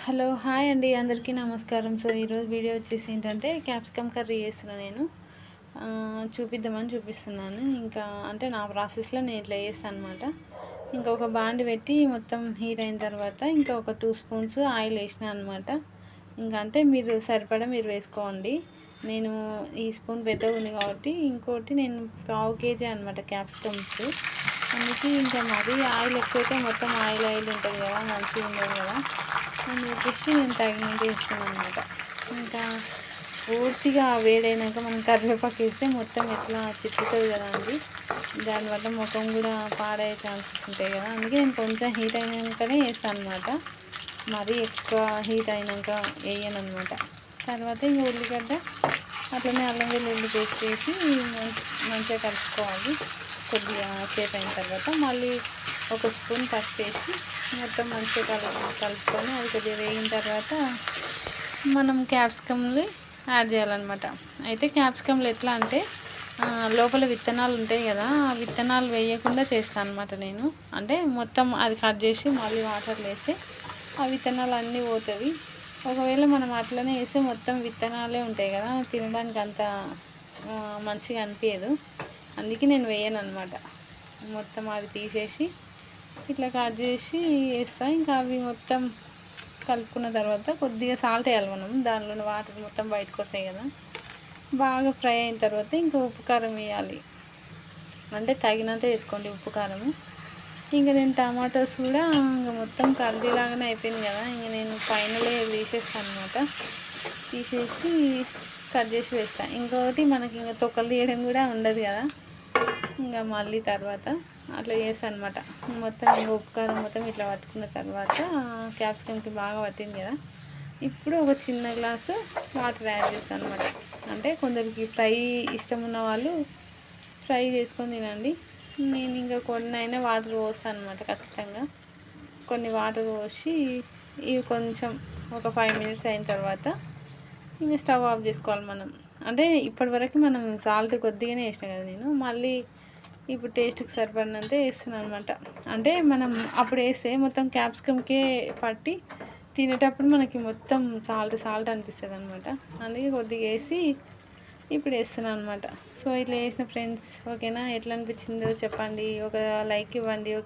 Hello hi అండి, అందరికీ నమస్కారం. సో ఈరోజు వీడియో వచ్చేసి ఏంటంటే క్యాప్సికమ్ కర్రీ చేస్తున్నాను నేను. చూపిద్దామని చూపిస్తున్నాను. ఇంకా అంటే నా ప్రాసెస్లో నేను ఇట్లా చేస్తాను అనమాట. ఇంకా ఒక బాండి పెట్టి మొత్తం హీట్ అయిన తర్వాత ఇంకా ఒక 2 స్పూన్స్ ఆయిల్ వేసిన అనమాట. ఇంకా అంటే మీరు సరిపడా మీరు వేసుకోండి. నేను ఈ స్పూన్ పెద్దగా ఉంది కాబట్టి ఇంకోటి నేను 1/2 kg అనమాట క్యాప్సికమ్స్. అందుకే ఇంకా మరీ ఆయిల్ ఎక్కువైతే మొత్తం ఆయిల్ ఆయిల్ ఉంటుంది కదా, మంచిగా ఉండదు కదా అని చెప్పేసి నేను తగినంత వేస్తున్నాను అనమాట. ఇంకా పూర్తిగా వేడైనాక మనం కరివేపాకు వేస్తే మొత్తం ఎట్లా చిట్టుతుంది కదా అండి, దానివల్ల ముఖం కూడా పాడయ్యే ఛాన్సెస్ ఉంటాయి కదా. అందుకే నేను కొంచెం హీట్ అయినాకనే వేస్తాను అనమాట, మరీ ఎక్కువ హీట్ అయినాక వేయను అనమాట. తర్వాత ఇంకా ఉల్లిగడ్డ అట్లనే అల్లం వెల్లుల్లి పేస్ట్ వేసి మంచిగా కలుపుకోవాలి. కొద్దిగా సేపు అయిన తర్వాత మళ్ళీ ఒక స్పూన్ పసుపు వేసి మొత్తం మంచిగా కలుపుకొని అది కొద్దిగా వేగిన తర్వాత మనం క్యాప్సికమ్ని యాడ్ చేయాలన్నమాట. అయితే క్యాప్సికమ్లు ఎట్లా అంటే లోపల విత్తనాలు ఉంటాయి కదా, ఆ విత్తనాలు వేయకుండా చేస్తాను అనమాట నేను. అంటే మొత్తం అది కట్ చేసి మళ్ళీ వాటర్లో వేస్తే ఆ విత్తనాలు అన్నీ పోతుంది. ఒకవేళ మనం అట్లనే వేస్తే మొత్తం విత్తనాలే ఉంటాయి కదా, తినడానికి అంత మంచిగా అనిపించదు. అందుకే నేను వేయను అనమాట. మొత్తం అవి తీసేసి ఇట్లా కట్ చేసి వేస్తాను. ఇంకా అవి మొత్తం కలుపుకున్న తర్వాత కొద్దిగా సాల్ట్ వేయాలి మనం, దానిలోని వాటర్ మొత్తం బయటకు వస్తాయి కదా. బాగా ఫ్రై అయిన తర్వాత ఇంకా ఉప్పు కారం వేయాలి, అంటే తగినంత వేసుకోండి ఉప్పు కారము. ఇంకా నేను టమాటోస్ కూడా ఇంకా మొత్తం కర్రీలాగానే అయిపోయింది కదా, ఇంకా నేను ఫైనలే తీసేస్తాను అనమాట. తీసేసి కట్ చేసి వేస్తాను. ఇంకొకటి మనకి ఇంకా తొక్కలు తీయడం కూడా ఉండదు కదా, ఇంకా మళ్ళీ తర్వాత అట్లా చేస్తాను అనమాట. మొత్తం ఇంకా ఉప్పు కారం మొత్తం ఇట్లా పట్టుకున్న తర్వాత క్యాప్సికమ్కి బాగా పట్టింది కదా, ఇప్పుడు ఒక చిన్న గ్లాసు వాటర్ యాడ్ చేస్తాను అనమాట. అంటే కొందరికి ఫ్రై ఇష్టం ఉన్న వాళ్ళు ఫ్రై చేసుకొని తినండి. నేను ఇంకా కొన్ని అయినా వాటర్ పోస్తాను అనమాట ఖచ్చితంగా. కొన్ని వాటర్ పోసి ఇవి కొంచెం ఒక 5 minutes అయిన తర్వాత ఇంకా స్టవ్ ఆఫ్ చేసుకోవాలి మనం. అంటే ఇప్పటివరకు మనం సాల్ట్ కొద్దిగానే వేసినా కదా నేను, మళ్ళీ ఇప్పుడు టేస్ట్కి సరిపడినంత వేస్తున్నాను అనమాట. అంటే మనం అప్పుడు వేస్తే మొత్తం క్యాప్సికమ్కే పట్టి తినేటప్పుడు మనకి మొత్తం సాల్ట్ అనిపిస్తుంది అనమాట. అందుకే కొద్దిగా వేసి ఇప్పుడు వేస్తున్నాను అనమాట. సో ఇట్లా వేసిన ఫ్రెండ్స్, ఓకేనా? ఎట్లా అనిపించిందో చెప్పండి, ఒక లైక్ ఇవ్వండి.